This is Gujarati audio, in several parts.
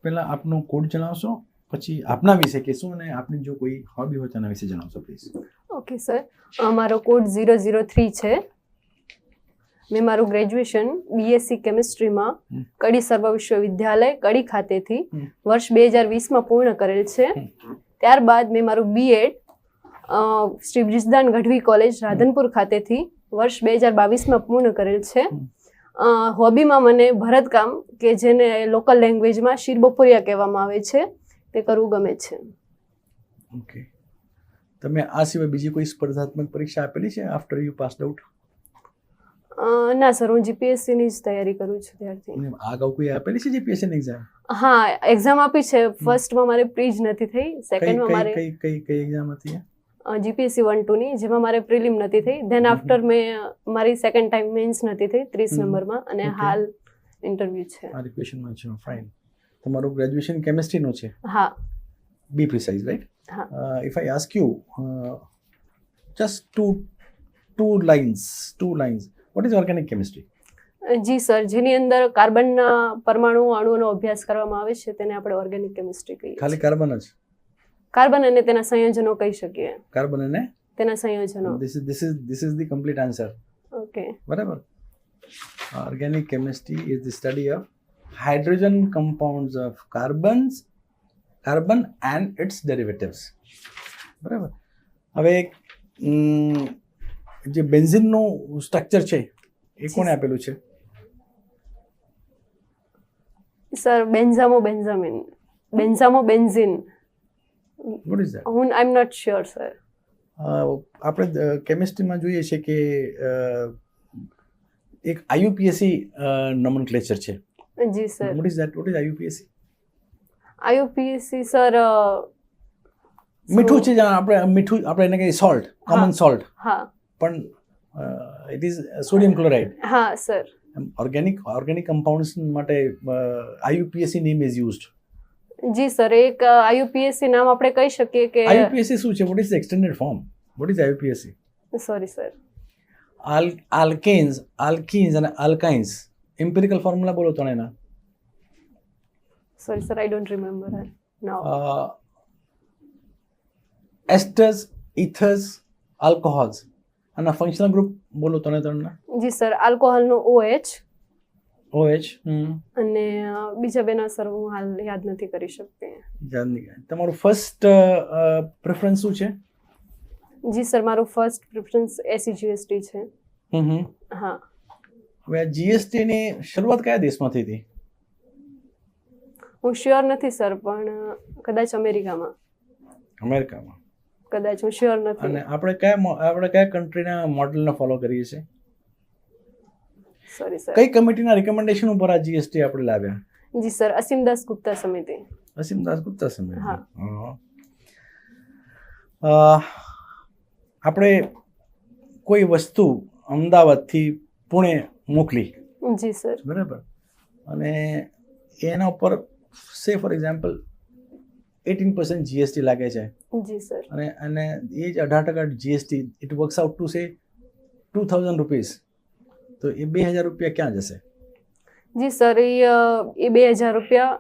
પહેલાં આપનો કોડ જણાવશો, પછી આપના વિશે કહેશું અને આપની જો કોઈ હોબી હોય તેના વિશે જણાવશો પ્લીઝ. ઓકે સર, મારો કોડ 003 છે. મેં મારું ગ્રેજ્યુએશન બીએસસી કેમિસ્ટ્રીમાં કડી સર્વ વિશ્વવિદ્યાલય કડી ખાતેથી વર્ષ 2020માં પૂર્ણ કરેલ છે. ત્યારબાદ મેં મારું બીએડ શ્રી બ્રિજદાન ગઢવી કોલેજ રાધનપુર ખાતેથી વર્ષ 2022માં પૂર્ણ કરેલ છે. હોબીમાં મને ભરતકામ, કે જેને લોકલ લેંગ્વેજમાં શીરબપોરિયા કહેવામાં આવે છે, તે કરવું ગમે છે. ઓકે, તમે આ સિવાય બીજી કોઈ સ્પર્ધાત્મક પરીક્ષા આપેલી છે આફ્ટર યુ પાસ્ડ આઉટ? ના સર, હું જીપીએસસીની જ તૈયારી કરું છું ત્યારથી. આગળ કોઈ આપેલી છે જીપીએસસીની એક્ઝામ? હા, એક્ઝામ આપી છે. ફર્સ્ટમાં મારે પ્રીજ નથી થઈ, સેકન્ડમાં મારે કઈ એક્ઝામ હતી? જીપીએસસી 1-2 ની, જેમાં મારે પ્રિલિમ નથી થઈ. ધેન આફ્ટર મેં મારી સેકન્ડ ટાઈમ મેન્સ નથી થઈ 30 નંબરમાં, અને હાલ ઇન્ટરવ્યુ છે. મારી ક્વેશ્ચનમાં છે. ફાઇન. તમારું ગ્રેજ્યુએશન કેમિસ્ટ્રીનું છે? હા. Be precise, right? હા. If I ask you just two lines, what is organic chemistry? Ji sir, જેની અંદર કાર્બનના પરમાણુ અણુઓનો અભ્યાસ કરવામાં આવે છે તેને આપણે ઓર્ગેનિક કેમિસ્ટ્રી કહીએ. ખાલી કાર્બન જ? કાર્બન અને તેના સંયોજનો કહી શકીએ. કાર્બન અને તેના સંયોજનો. This is the complete answer. Okay, બરાબર. Organic chemistry is the study of hydrogen compounds of carbon and its derivatives. બરાબર. હવે જે બેન્ઝીનનું સ્ટ્રક્ચર છે એ કોણે આપેલું છે? Sir, benzene. What is that? I am not sure sir. આપણે કેમિસ્ટ્રીમાં જોઈએ છે કે એક IUPAC નોમેનક્લેચર છે. જી sir. What is that? What is IUPAC? IUPAC sir મીઠું છે, આપણે એને કહીએ સોલ્ટ, કોમન સોલ્ટ. હા. પણ ઇટ ઇઝ સોડિયમ ક્લોરાઇડ. હા સર. ઓર્ગેનિક કમ્પાઉન્ડ્સ માટે IUPAC name is used. Ji sir, એક IUPAC નામ આપણે કહી શકીએ કે IUPAC શું છે? What is the extended form? What is IUPAC? Sorry sir. Alkenes અને આલ્કાઇન્સ. એમ્પિરિકલ ફોર્મ્યુલા બોલો તો એના. Sorry sir, I don't remember now. Esters, ethers, alcohols. અને ફંક્શનલ ગ્રુપ બોલો તો ત્રણના. જી સર, આલ્કોહોલનો OH અને બીજા બેના સર હું હાલ યાદ નથી કરી શકતી. તમારું ફર્સ્ટ પ્રેફરન્સ શું છે? જી સર, મારું ફર્સ્ટ પ્રેફરન્સ SEGST છે. હા. હવે આ GST ની શરૂઆત કયા દેશમાં થઈ હતી? હું શ્યોર નથી સર, પણ કદાચ અમેરિકામાં. કદાચ, હું શ્યોર નથી. અને આપણે કયા કન્ટ્રીના મોડેલને ફોલો કરીએ છીએ? Sorry sir. કઈ કમિટીના રિકમેન્ડેશન ઉપર આ GST આપણે લાવ્યા? જી સર, અસીમદાસ ગુપ્તા સમિતિ. હા. આપણે કોઈ વસ્તુ અમદાવાદથી પુણે મોકલી. જી સર. બરાબર. અને એના ઉપર સે ફોર એક્ઝામ્પલ 18% GST લાગે છે. જી સર. અને એ જ 18% GST, it works out to say 2000 rupees. તો એ 2000 રૂપિયા ક્યાં જશે? જી સર, એ 2000 રૂપિયા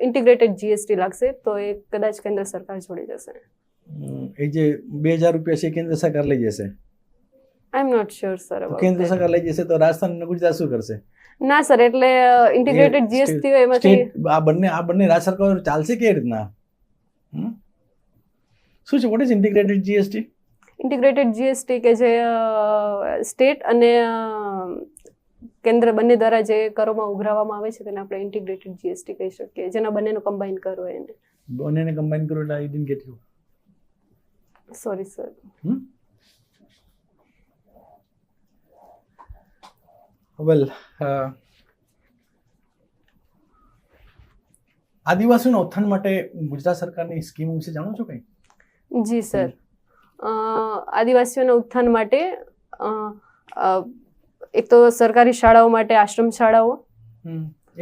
ઇન્ટિગ્રેટેડ GST લાગશે, તો એ કદાચ કેન્દ્ર સરકાર જોડે જશે. એ જે 2000 રૂપિયા છે કેન્દ્ર સરકાર લઈ જશે? આઈ એમ નોટ શ્યોર સર. કેન્દ્ર સરકાર લઈ જશે તો રાજસ્થાન અને ગુજરાત શું કરશે? ના સર, એટલે ઇન્ટિગ્રેટેડ GST હોય એમાંથી આ બંને રાજ્ય સરકાર ચાલશે કેવી રીતના? શું છે? What is integrated GST? Integrated GST કે જે સ્ટેટ અને કેન્દ્ર બંને દ્વારા જે કરોમાં ઉઘરાવવામાં આવે છે તેને આપણે ઇન્ટિગ્રેટેડ GST કહી શકીએ, જેના બંનેનો કમ્બાઈન કરો એને. બંનેને કમ્બાઈન કરો એટલે I didn't get you. Sorry sir. Well, આદિવાસીઓના ઉત્થાન માટે ગુજરાત સરકારની સ્કીમ વિશે જાણો છો કંઈ? જી સર, આદિવાસીઓના ઉત્થાન માટે એક તો સરકારી શાળાઓ માટે આશ્રમ શાળાઓ.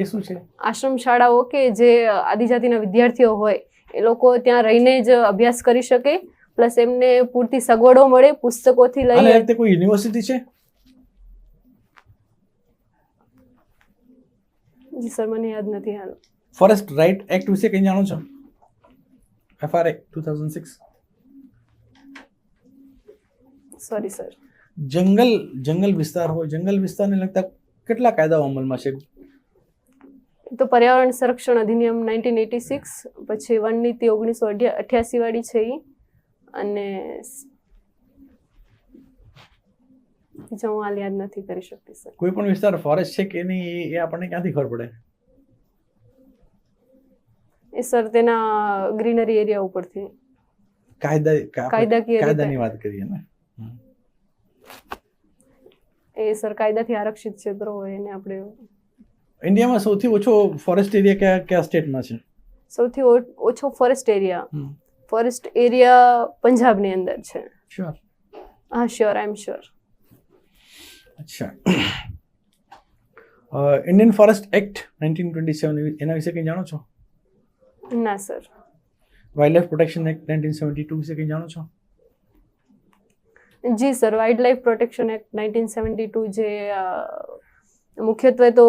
એ શું છે? આશ્રમ શાળાઓ કે જે આદિજાતિના વિદ્યાર્થીઓ હોય એ લોકો ત્યાં રહીને જ અભ્યાસ કરી શકે, પ્લસ એમને પૂરતી સગવડો મળે પુસ્તકોથી લઈને. અને કોઈ યુનિવર્સિટી છે? જી સર, મને યાદ નથી હાલ. ફોરેસ્ટ રાઇટ એક્ટ વિશે કંઈ જાણો છો? FRA 2006. Sorry sir. જંગલ વિસ્તાર હોય, જંગલ વિસ્તારને લગતા કેટલા કાયદાઓ અમલમાં છે? તો પર્યાવરણ સંરક્ષણ અધિનિયમ 1986, પછી વન નીતિ 1988 વાળી છે ઈ, અને બીજા હું હાલ યાદ નથી કરી શકતી સર. કોઈ પણ વિસ્તાર ફોરેસ્ટ છે કે નહીં એ આપણને ક્યાંથી ખબર પડે? એ સર તેના ગ્રીનરી એરિયા ઉપરથી કાયદાકીય કાયદાની વાત કરીએ ને. એ સર કાયદાથી આરક્ષિત ક્ષેત્રો હોય એને આપણે. ઇન્ડિયામાં સૌથી ઓછો ફોરેસ્ટ એરિયા કયા સ્ટેટમાં છે? સૌથી ઓછો ફોરેસ્ટ એરિયા પંજાબની અંદર છે. શ્યોર? હા શ્યોર, આઈ એમ શ્યોર. અચ્છા. ઇન્ડિયન ફોરેસ્ટ એક્ટ 1927 એના વિશે કંઈ જાણો છો? ના sir. Wild life protection act 1972 વિશે કંઈ જાણો છો? જી sir, wild life protection act 1972 જે મુખ્યત્વે તો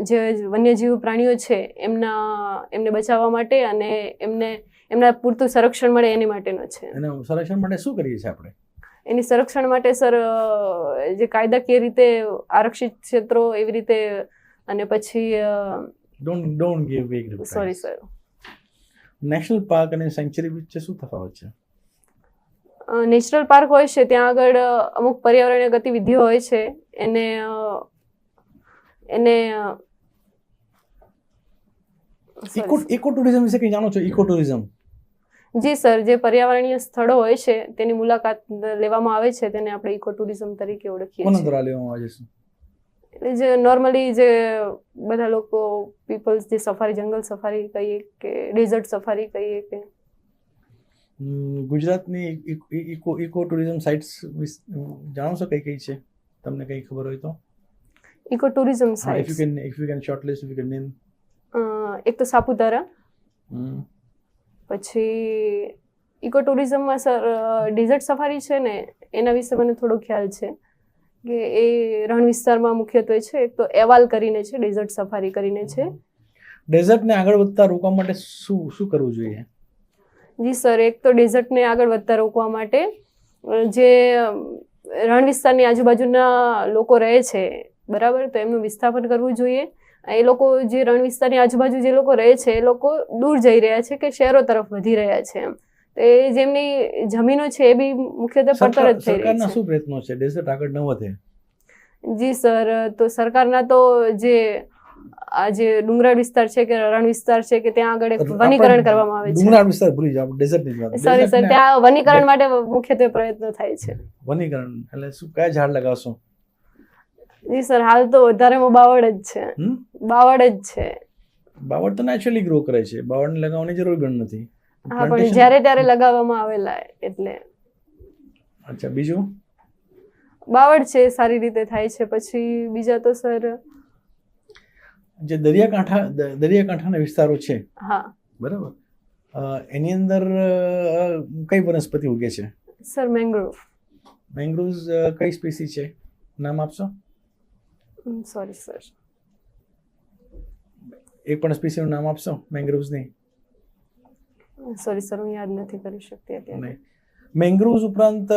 જે વન્યજીવ પ્રાણીઓ છે એમને બચાવવા માટે અને એમના પૂરતું સંરક્ષણ મળે એની માટેનો છે. એના સંરક્ષણ માટે શું કરીએ છીએ આપણે? એની સંરક્ષણ માટે સર જે કાયદાકીય રીતે આરક્ષિત ક્ષેત્રો એવી રીતે, અને પછી ડોન્ટ ગિવ વેગ reply. Sorry sir. National park અને સેન્ચ્યુરી વચ્ચે શું તફાવત છે? નેચરલ પાર્ક હોય છે ત્યાં આગળ અમુક પર્યાવરણીય ગતિવિધિઓ હોય છે એને ઇકો ટુરિઝમ વિશે કંઈ જાણો છો? Eco tourism? જી સર, જે પર્યાવરણીય સ્થળો હોય છે તેની મુલાકાત લેવામાં આવે છે તેને આપણે ઇકો ટુરિઝમ તરીકે ઓળખીએ કોના છીએ. દ્વારા લેવામાં આવે છે? એટલે જે નોર્મલી જે બધા લોકો પીપલ્સ જે સફારી, જંગલ સફારી કહીએ કે ડેઝર્ટ સફારી કહીએ કે. ગુજરાતની ઇકો ટુરિઝમ સાઇટ્સ જાણો છો કઈ કઈ છે? તમને કંઈ ખબર હોય તો? Eco tourism if sites you can shortlist, if you can name. એક તો સાપુતારા, પછી ઇકો ટુરિઝમમાં સર ડેઝર્ટ સફારી છે ને એના વિશે મને થોડો ખ્યાલ છે કે એ રણ વિસ્તારમાં મુખ્યત્વે છે. એક તો એવાલ કરીને છે, ડેઝર્ટ સફારી કરીને છે. ડેઝર્ટને આગળ વધતા રોકવા માટે શું કરવું જોઈએ? જી સર, એક તો ડેઝર્ટને આગળ વધતા રોકવા માટે જે રણ વિસ્તારની આજુબાજુના લોકો રહે છે બરાબર, તો એમનું વિસ્થાપન કરવું જોઈએ. એ લોકો જે રણ વિસ્તારની આજુબાજુ જે લોકો રહે છે એ લોકો દૂર જઈ રહ્યા છે કે શહેરો તરફ વધી રહ્યા છે એમ. તો એ જેમની જમીનો છે એ બી મુખ્યત્વે પડતર જ થઈ રહી સરકારના છે. શું પ્રયત્નો છે ડેઝર્ટ આગળ ન વધે? જી સર, તો સરકારના તો જે આ જે ડુંગરાળ વિસ્તાર છે કે રણ વિસ્તાર છે કે ત્યાં આગળ એક વનીકરણ કરવામાં આવે છે. ડુંગરાળ વિસ્તાર ભૂલી જાઓ, ડેઝર્ટની જ વાત. સોરી સર, ત્યાં વનીકરણ માટે મુખ્યત્વે પ્રયત્નો થાય છે. વનીકરણ એટલે શું, કયા ઝાડ લગાવશો? જી સર, હાલ તો વધારેમાં બાવળ જ છે. બાવળ જ છે. બાવળ તો નેચરલી ગ્રો કરે છે, બાવળને લગાવવાની જરૂર પણ નથી. હા, પણ જ્યારે ત્યારે લગાવવામાં આવેલા એટલે. અચ્છા, બીજું? બાવળ છે સારી રીતે થાય છે. પછી બીજા તો સર જે દરિયાકાંઠાના વિસ્તારો છે, હા બરાબર, એની અંદર કઈ વનસ્પતિ ઉગે છે? Sir mangrove. મેંગ્રોવ્સ કઈ સ્પીસી છે, નામ આપશો? સોરી સર, એક પણ સ્પીસીનું નામ આપશો મેંગ્રોવ્સની? સોરી સર, હું યાદ નથી કરી શકતી અત્યારે. મેંગ્રોવ્સ ઉપરાંત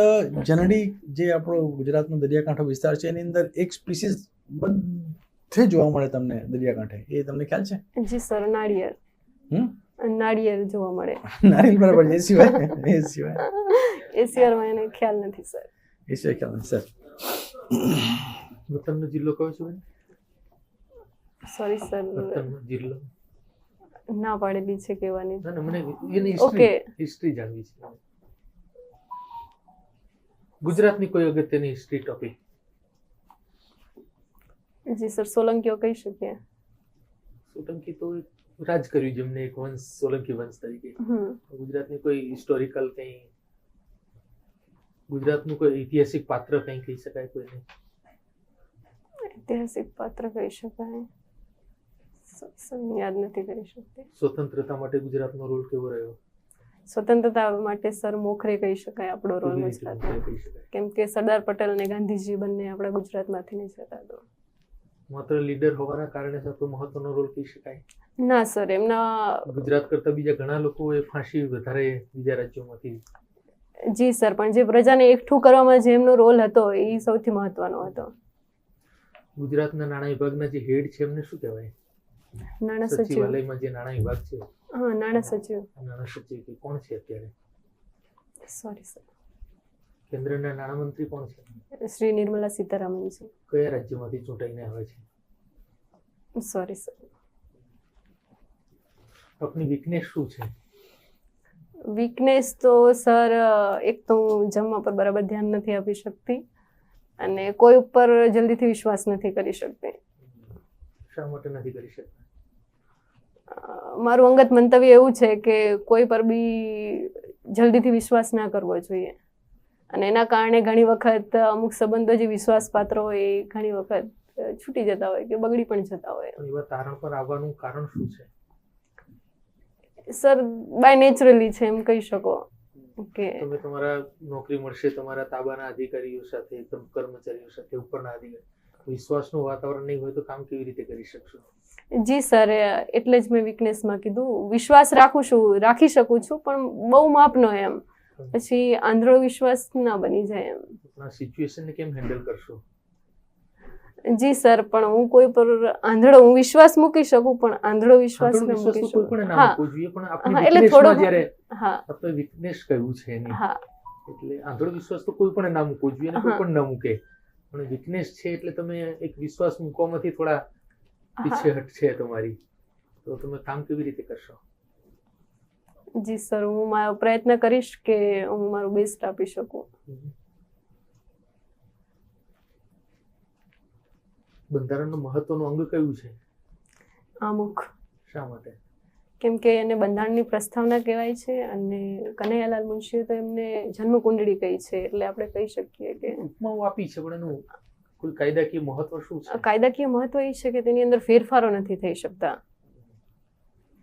જનરલી જે આપણો ગુજરાતનો દરિયાકાંઠો વિસ્તાર છે એની અંદર એક સ્પીસીસ બધે જોવા મળે તમને દરિયાકાંઠે, એ તમને ખ્યાલ છે? જી સર, નાળિયેર. નાળિયેર જોવા મળે. નારિયેલ બરાબર. એ સિવાય મને ખ્યાલ નથી સર. એ સિવાય ખ્યાલ નથી સર. વતનનો જિલ્લો કયો છે? સોરી સર, વતનનો જિલ્લો ના પાડેલી છે કહેવાની. ના મને એની ઓકે, હિસ્ટ્રી જાણવી છે. ગુજરાતની કોઈ અગત્યની હિસ્ટ્રી ટોપિક? જી સર, સોલંકીઓ કહી શકીએ. સોલંકી તો રાજ કર્યું જેમને એક વંશ, સોલંકી વંશ તરીકે. ગુજરાતની કોઈ હિસ્ટોરિકલ કંઈ, ગુજરાતનું કોઈ ઐતિહાસિક પાત્ર કંઈ કહી શકાય કોઈને? ઐતિહાસિક પાત્ર કહી શકાય યાદ નથી કરી શકતી. સ્વતંત્રતા માટે ગુજરાતનો રોલ કેવો રહ્યો? સ્વતંત્રતા માટે સર મોખરે કહી શકાય આપણો રોલ ગુજરાતનો, કેમ કે સરદાર પટેલ અને ગાંધીજી બંને આપણા ગુજરાતમાંથી જ હતા. તો માત્ર લીડર હોવાના કારણે આપણો મહત્વનો રોલ કહી શકાય? ના સર, એમના ગુજરાત કરતા બીજા ઘણા લોકોએ ફાંસી વધારે બીજા રાજ્યોમાંથી. જી સર, પણ જે પ્રજાને એકઠું કરવામાં જે એમનો રોલ હતો એ સૌથી મહત્વનો હતો. ગુજરાતના નાણાં વિભાગના જે હેડ છે એમને શું કહેવાય? નાણાં સચિવ. સચિવાલયમાં જે નાણાં વિભાગ છે, હા, નાણાં સચિવ. નાણાં સચિવ કે કોણ છે અત્યારે? સોરી સર, કેન્દ્રના નાણામંત્રી કોણ છે? શ્રી નિર્મલા સીતારામન છે. કયા રાજ્યમાંથી ચૂંટાઈને આવે છે? Sorry sir. આપની વીકનેસ શું છે? વીકનેસ તો સર, એક તો હું જમવા પર બરાબર ધ્યાન નથી આપી શકતી અને કોઈ ઉપર જલ્દીથી વિશ્વાસ નથી કરી શકતી. શા માટે નથી કરી શકતા? મારું અંગત મંતવ્ય એવું છે કે કોઈ પર બી જલ્દીથી વિશ્વાસ ના કરવો જોઈએ અને એના કારણે ઘણી વખત અમુક સંબંધો જે વિશ્વાસપાત્ર હોય એ ઘણી વખત છૂટી જતા હોય કે બગડી પણ જતા હોય. એવા તારણ પર આવવાનું કારણ શું છે? સર, બાય નેચરલી છે એમ કહી શકો કે તમે તમારા નોકરી મળશે તમારા તાબાના અધિકારીઓ સાથે, કર્મચારીઓ સાથે, ઉપરના અધિકારી, વિશ્વાસનું વાતાવરણ નહીં હોય તો કામ કેવી રીતે કરી શકશો? જી સર, એટલે જ મેં વીકનેસમાં કીધું વિશ્વાસ રાખી શકું છું પણ બહુ માપનો એમ, પછી આંધળો વિશ્વાસ ના બની જાય એમ. આ સિચ્યુએશનને કેમ હેન્ડલ કરશો? જી સર, પણ હું કોઈ પર હું વિશ્વાસ મૂકી શકું પણ આંધળો વિશ્વાસ ન મૂકી કોઈ શકું. પણ ના હા. મૂકવો જોઈએ, પણ હા, આપણી એટલે weaknessમાં થોડું જ્યારે હા આપણે વીકનેસ કહ્યું છે એની, હા એટલે આંધળો વિશ્વાસ તો કોઈ પણ ના મૂકવો જોઈએ અને કોઈ હા. પણ ના મૂકે, પણ વીકનેસ છે એટલે તમે એક વિશ્વાસ મૂકવામાંથી થોડા પીછેહટ છે તમારી, તો તમે કામ કેવી રીતે કરશો? જી સર, હું મારો પ્રયત્ન કરીશ કે હું મારું બેસ્ટ આપી શકું. બંધારણનું મહત્વનું અંગ કયું છે? આમુખ. શા માટે? કેમ કે એને બંધારણની પ્રસ્તાવના કહેવાય છે અને કનૈયાલાલ મુનશીએ તો એમને જન્મકુંડળી કહી છે, એટલે આપણે કહી શકીએ કે ઉપમાઓ આપી છે, પણ એનું કોઈ કાયદાકીય મહત્વ શું છે? કાયદાકીય મહત્વ એ છે કે તેની અંદર ફેરફારો નથી થઈ શકતા.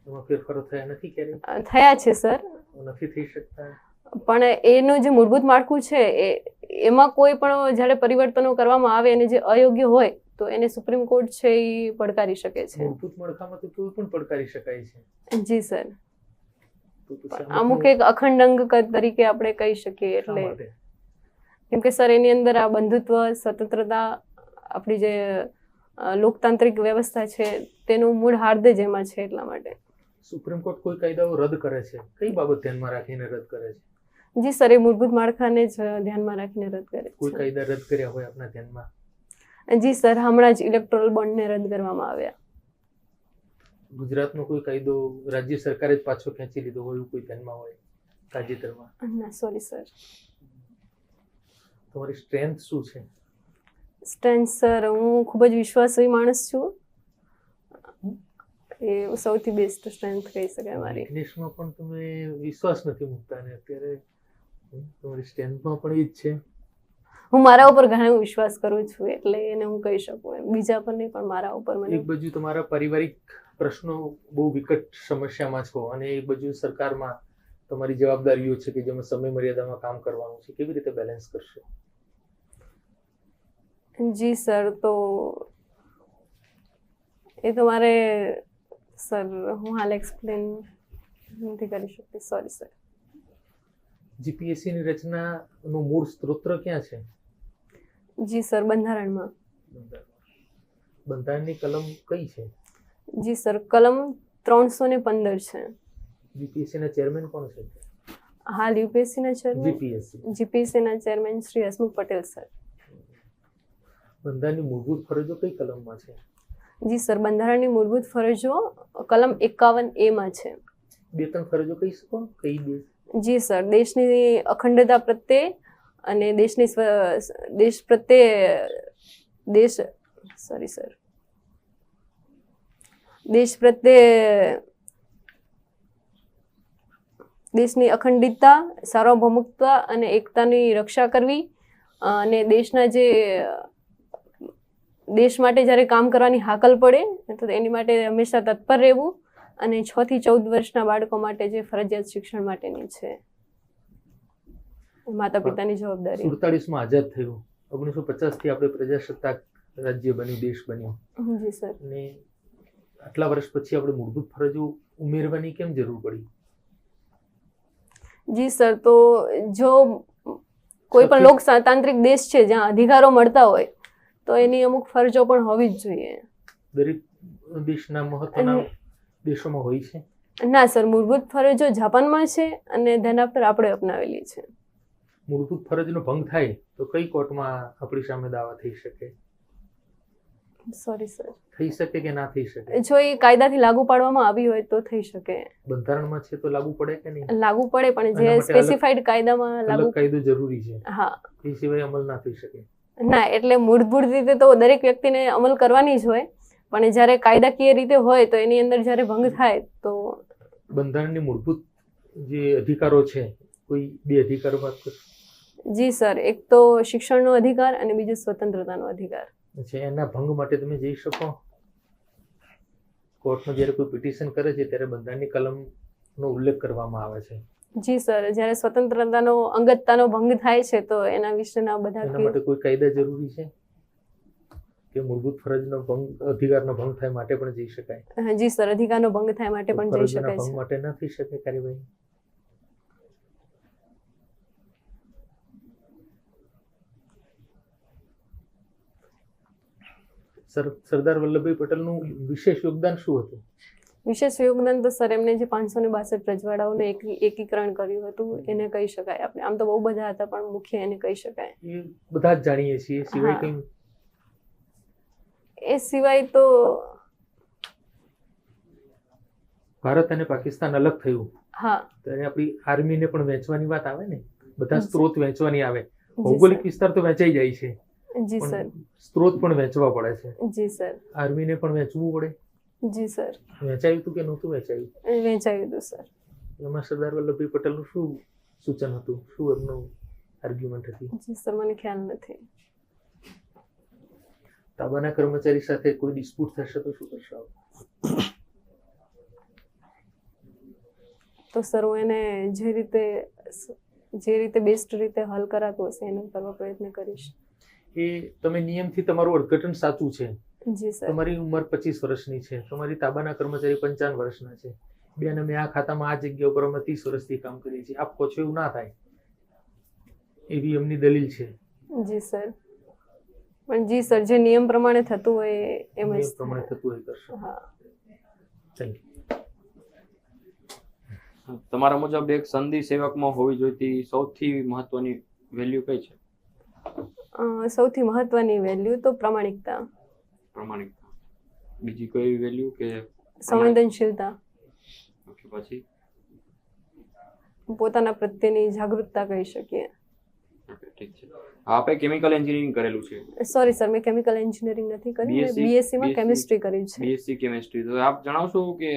એમાં ફેરફારો થયા નથી ક્યારે? થયા છે સર, નથી થઈ શકતા. પણ એનું જે મૂળભૂત માળખું છે એમાં કોઈ પણ જ્યારે પરિવર્તનો કરવામાં આવે અને જે અયોગ્ય હોય તો એને સુપ્રીમ કોર્ટ છે એ પડકારી શકે છે. મૂળભૂત માળખામાં તો કોઈ પણ પડકારી શકાય છે. જી સર, તો પછી અમુક એક અખંડ અંગ તરીકે આપણે કહી શકીએ. શા એટલે માટે? કેમ કે સર એની અંદર આ બંધુત્વ, સ્વતંત્રતા, આપણી જે લોકતાંત્રિક વ્યવસ્થા છે તેનું મૂળ હાર્દ જ એમાં છે, એટલા માટે. સુપ્રીમ કોર્ટ કોઈ કાયદાઓ રદ કરે છે, કઈ બાબત ધ્યાનમાં રાખીને રદ કરે છે? જી સર, એ મૂળભૂત માળખાને જ ધ્યાનમાં રાખીને રદ કરે કોઈ છે. કાયદા રદ કર્યા હોય આપના ધ્યાનમાં? જી સર, હમણાં જ ઇલેક્ટોરલ બોન્ડને રદ કરવામાં આવ્યા. ગુજરાતનો કોઈ કાયદો રાજ્ય સરકારે જ પાછો ખેંચી લીધો હોય એવું કોઈ ધ્યાનમાં હોય તાજેતરમાં? ના સોરી સર. તમારી સ્ટ્રેન્થ શું છે? સ્ટ્રેન્થ સર, હું ખૂબ જ વિશ્વાસી માણસ છું, એ સૌથી બેસ્ટ સ્ટ્રેન્થ કહી શકાય મારી. વીકનેસમાં પણ તમે વિશ્વાસ નથી મૂકતા અને અત્યારે તમારી સ્ટ્રેન્થમાં પણ એ જ છે. હું મારા ઉપર ઘણો વિશ્વાસ કરું છું, એટલે એને હું કહી શકું એમ. બીજા પર નહીં પણ મારા ઉપર મને. એક બાજુ તમારા પારિવારિક પ્રશ્નો બહુ વિકટ સમસ્યામાં છો અને એક બાજુ સરકારમાં તમારી જવાબદારીઓ છે કે જેમાં સમય મર્યાદામાં કામ કરવાનું છે, કેવી રીતે બેલેન્સ કરશો? જી સર, તો એ તો મારે સર હું હાલ એક્સપ્લેન નથી કરી શકતી, સોરી સર. જીપીએસસી ની રચનાનું મૂળ સ્ત્રોત ક્યાં છે? જી સર, બંધારણમાં. બંધારણની કલમ કઈ છે? જી સર, કલમ 315 છે. જીપીએસસી ના ચેરમેન કોણ છે? હાલ યુપીએસસી ના ચેરમેન, જીપીએસસી ના ચેરમેન શ્રી હસમુખ પટેલ સર. બંધારણની મૂળભૂત ફરજો કઈ કલમમાં છે? જી સર, બંધારણની મૂળભૂત ફરજો કલમ 51A માં છે. બે ત્રણ ફરજો કહી શકો? કઈ બે? જી સર, દેશની અખંડતા પ્રત્યે અને દેશ પ્રત્યે દેશની અખંડિતતા, સાર્વભૌમકતા અને એકતાની રક્ષા કરવી અને દેશ માટે જ્યારે કામ કરવાની હાકલ પડે તો એની માટે હંમેશા તત્પર રહેવું અને 6 થી 14 વર્ષના બાળકો માટે જે ફરજિયાત શિક્ષણ માટેની છે માતા પિતાની જવાબદારી. 47 માં આઝાદ થયું, 1950 થી આપણે પ્રજાસત્તાક રાજ્ય બન્યું, દેશ બન્યો. જી સર. અને આટલા વર્ષ પછી આપણે મૂળભૂત ફરજો ઉમેરવાની કેમ જરૂર પડી? જી સર, તો જો કોઈ પણ લોકતાંત્રિક દેશ છે જ્યાં અધિકારો મળતા હોય તો એની અમુક ફરજો પણ હોવી જ જોઈએ. દરેક દેશના મહત્વના દેશોમાં હોય છે? ના સર, મૂળભૂત ફરજો જાપાનમાં છે અને ધેન આફ્ટર આપણે અપનાવેલી છે. મૂળભૂત ફરજનો ભંગ થાય તો કઈ કોર્ટમાં આપણી સામે દાવા થઈ શકે? Sorry sir. થઈ શકે કે ના થઈ શકે? જો એ કાયદાથી લાગુ પાડવામાં આવી હોય તો થઈ શકે. બંધારણમાં છે તો લાગુ પડે કે નહીં? લાગુ પડે, પણ એના જે માટે સ્પેસિફાઈડ કાયદામાં લાગુ, અલગ કાયદો જરૂરી છે, હા. એ સિવાય અમલ ના થઈ શકે. ના, એટલે મૂળભૂત રીતે તો દરેક વ્યક્તિને અમલ કરવાની જ હોય, પણ જ્યારે કાયદાકીય રીતે હોય તો એની અંદર જ્યારે ભંગ થાય તો બંધારણની મૂળભૂત જે અધિકારો છે, કોઈ બે અધિકારો વાત કરશો? જી સર, એક તો શિક્ષણનો અધિકાર અને બીજું સ્વતંત્રતાનો અધિકાર છે. એના ભંગ માટે તમે જઈ શકો? કોર્ટમાં જ્યારે કોઈ પિટિશન કરે છે ત્યારે બંધારણની કલમનો ઉલ્લેખ કરવામાં આવે છે. જી સર, જ્યારે સ્વતંત્રતાનો અંગતતાનો ભંગ થાય છે તો એના વિશેના બધા એના માટે કોઈ કાયદા જરૂરી છે કે મૂળભૂત ફરજનો ભંગ, અધિકારનો ભંગ થાય માટે પણ જઈ શકાય? જી સર, અધિકારનો ભંગ થાય માટે પણ જઈ ફરજના શકાય ભંગ છે. માટે ના થઈ શકે કાર્યવાહી? સરદાર વલ્લભભાઈ પટેલનું વિશેષ યોગદાન શું હતું? વિશેષ યોગદાન તો સર એમને જે 562 રજવાડાઓનું એકીકરણ કર્યું હતું એને કહી શકાય. આપણે આમ તો બહુ બધા હતા પણ મુખ્ય એને કહી શકાય. એ બધા જ જાણીએ છીએ, સિવાય હા. કંઈ? એ સિવાય તો ભારત અને પાકિસ્તાન અલગ થયું હા, ત્યારે આપણી આર્મીને પણ વહેંચવાની વાત આવે ને, બધા જી. સ્ત્રોત વહેંચવાની આવે. જી ભૌગોલિક સર. વિસ્તાર તો વહેંચાઈ જાય છે, જી સર. પણ સ્ત્રોત પણ વહેંચવા પડે છે. જી સર. આર્મીને પણ વહેંચવું પડે. જી સર. વહેંચાયું હતું કે નહોતું વહેંચાયું? વહેંચાયું હતું સર. એમાં સરદાર વલ્લભભાઈ પટેલનું શું સૂચન હતું, શું એમનું આર્ગ્યુમેન્ટ હતી? જી સર, મને ખ્યાલ નથી. તાબાના કર્મચારી સાથે કોઈ ડિસ્પ્યુટ થશે તો શું કરશો? તો સર હું એને જે રીતે બેસ્ટ રીતે હલ કરાતું હશે એનો કરવા પ્રયત્ન કરીશ. એ તમે નિયમથી તમારું અર્થઘટન સાચું છે. જી સર. તમારી ઉંમર 25 વર્ષની છે, તમારી તાબાના કર્મચારી 55 વર્ષના છે. બેન, અમે આ ખાતામાં આ જગ્યા ઉપર અમે 30 વર્ષથી કામ કરીએ છીએ, આપ કહો છો એવું ના થાય, એવી એમની દલીલ છે. જી સર. પણ જી સર, જે નિયમ પ્રમાણે થતું હોય એમ જ નિયમ પ્રમાણે થતું હોય કરશો. હા. Thank you. તમારા મુજબ એક સંધિ સેવકમાં હોવી જોઈતી સૌથી મહત્વની વેલ્યુ કઈ છે? સૌથી મહત્વની વેલ્યુ તો પ્રામાણિકતા, પ્રમાણિકતા. બીજી કોઈ વેલ્યુ કે? સંવેદનશીલતા, ઓકે, પછી? પોતાના પ્રત્યેની જાગૃતતા કહી શકીએ. ઓકે, ઠીક છે. આપે કેમિકલ એન્જિનિયરિંગ કરેલું છે? સોરી સર, મેં કેમિકલ એન્જિનિયરિંગ નથી કર્યું, મેં BSc બીએસસીમાં કેમિસ્ટ્રી કરી છે. BSc chemistry. તો આપ જણાવશો કે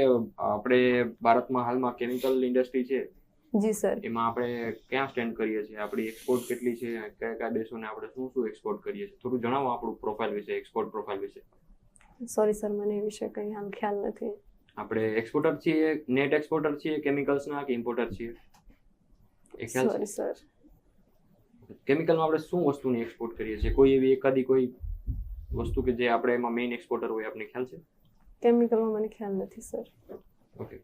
આપણે ભારતમાં હાલમાં કેમિકલ ઇન્ડસ્ટ્રી છે જી સર. એમાં આપણે ક્યાં સ્ટેન્ડ કરીએ છીએ? આપણી એક્સપોર્ટ કેટલી છે? કયા કયા દેશોને આપણે શું શું એક્સપોર્ટ કરીએ છીએ? થોડું જણાવો આપણું પ્રોફાઇલ વિશે, એક્સપોર્ટ પ્રોફાઇલ વિશે. સોરી સર, મને એ વિશે કંઈ હાલ ખ્યાલ નથી. આપણે એક્સપોર્ટર છીએ, નેટ એક્સપોર્ટર છીએ કેમિકલ્સના, કે ઇમ્પોર્ટર છીએ? એ ખ્યાલ છે? Sorry sir. કેમિકલમાં આપણે શું વસ્તુની એક્સપોર્ટ કરીએ છીએ? કોઈ એવી એકાદી કોઈ વસ્તુ કે જે આપણે એમાં મેઇન એક્સપોર્ટર હોય, આપને ખ્યાલ છે? કેમિકલમાં મને ખ્યાલ નથી સર. ઓકે.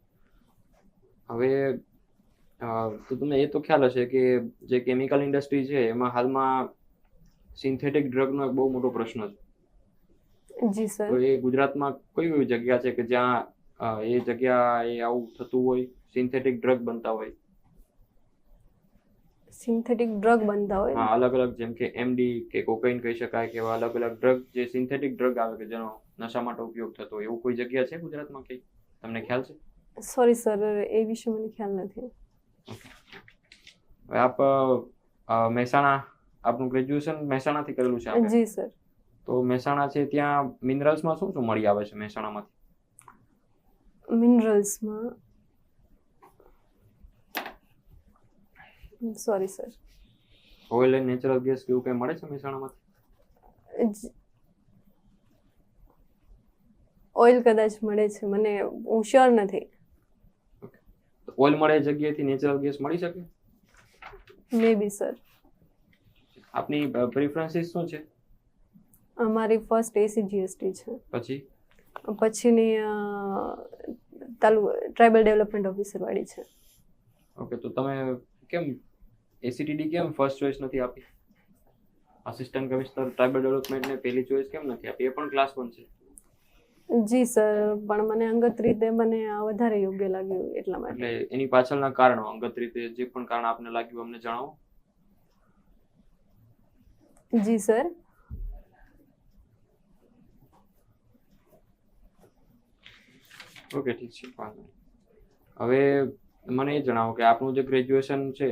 હવે તો તમને એ તો ખ્યાલ હશે કે જે કેમિકલ ઇન્ડસ્ટ્રી છે એમાં હાલમાં સિન્થેટિક ડ્રગનો એક બહુ મોટો પ્રશ્ન છે. જી સર. તો એ ગુજરાતમાં કઈ એવી જગ્યા છે કે જ્યાં એ જગ્યાએ આવું થતું હોય, સિન્થેટિક ડ્રગ બનતા હોય? સિન્થેટિક ડ્રગ બનતા હોય? હા, અલગ અલગ, જેમ કે એમડી કે કોકાઈન કહી શકાય, કે એવા અલગ અલગ ડ્રગ, જે સિન્થેટિક ડ્રગ આવે કે જેનો નશા માટે ઉપયોગ થતો હોય, એવું કોઈ જગ્યા છે ગુજરાતમાં? કઈ તમને ખ્યાલ છે? સોરી સર, એ વિશે મને ખ્યાલ નથી. હવે આપ મહેસાણા, આપનું ગ્રેજ્યુએશન મહેસાણાથી કરેલું છે આપે? જી સર. તો મહેસાણા છે, ત્યાં મિનરલ્સમાં શું શું મળી આવે છે મહેસાણામાંથી? મિનરલ્સમાં sorry sir, oil and natural gas કેવું કંઈ મળે છે મહેસાણામાંથી? ઓઇલ કદાચ મળે છે, મને હું શ્યોર નથી. ઓઇલ મળે એ જગ્યાએથી નેચરલ ગેસ મળી શકે? મે બી સર. આપની પ્રેફરન્સીસ શું છે? અમારી ફર્સ્ટ એસી જીએસટી છે. પછી પછીની ટ્રાઇબલ ડેવલપમેન્ટ ઓફિસર વાળી છે. ઓકે, તો તમે કેમ એસીટીડી કેમ ફર્સ્ટ ચોઇસ નથી આપી? આસિસ્ટન્ટ કમિશનર ટ્રાઇબલ ડેવલપમેન્ટને પહેલી ચોઇસ કેમ નથી આપી? એ પણ ક્લાસ 1 છે. જી સર, પણ મને અંગત રીતે મને આ વધારે યોગ્ય લાગ્યું એટલા માટે. એટલે એની પાછળના કારણો, અંગત રીતે જે પણ કારણ આપને લાગ્યું અમને જણાવો. જી સર. ઓકે, ઠીક છે, વાંધો નહીં. હવે મને એ જણાવો કે આપનું જે ગ્રેજ્યુએશન છે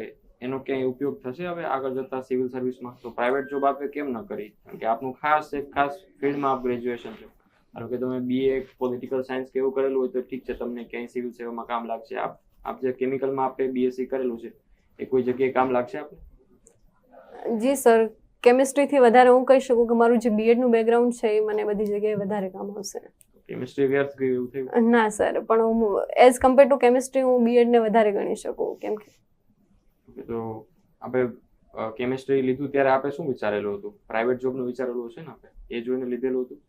એનો ક્યાંય ઉપયોગ થશે હવે આગળ જતા સિવિલ સર્વિસમાં? તો પ્રાઇવેટ જોબ આપે કેમ ન કરી? કારણ કે આપનું ખાસ ફિલ્ડમાં આપ ગ્રેજ્યુએશન છે. ધારો કે તમે બીએ પોલિટિકલ સાયન્સ કે એવું કરેલું હોય તો ઠીક છે, તમને ક્યાંય સિવિલ સેવામાં કામ લાગશે. આપ જે કેમિકલમાં આપે બીએસસી કરેલું છે એ કોઈ જગ્યાએ કામ લાગશે આપને? જી સર, કેમિસ્ટ્રીથી વધારે હું કહી શકું કે મારું જે બીએડનું બેકગ્રાઉન્ડ છે એ મને બધી જગ્યાએ વધારે કામ આવશે. કેમિસ્ટ્રી વ્યર્થ ગયું એવું થયું? ના સર, પણ હું એઝ કમ્પેર ટુ કેમિસ્ટ્રી હું બીએડને વધારે ગણી શકું. કેમ કે તો આપણે કેમિસ્ટ્રી લીધું ત્યારે આપે શું વિચારેલું હતું? પ્રાઇવેટ જોબનું વિચારેલું હશે ને આપણે? એ જોઈને લીધેલું હતું?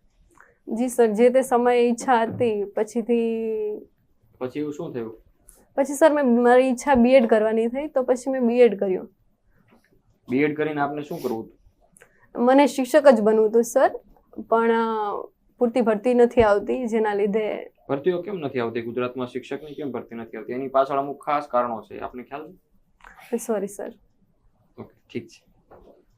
જી સર, જે તે સમયે ઈચ્છા હતી. પછી એવું શું થયું? પછી સર મારી ઈચ્છા બીએડ કરવાની થઈ તો પછી મેં બીએડ કર્યું. બીએડ કરીને આપને શું કરવું હતું? મને શિક્ષક જ બનવું હતું સર, પણ પૂરતી ભરતી નથી આવતી જેના લીધે. ભરતીઓ કેમ નથી આવતી ગુજરાતમાં? શિક્ષકની કેમ ભરતી નથી આવતી? એની પાછળ અમુક ખાસ કારણો છે, આપને ખ્યાલ છે? Sorry sir. ઓકે, ઠીક છે.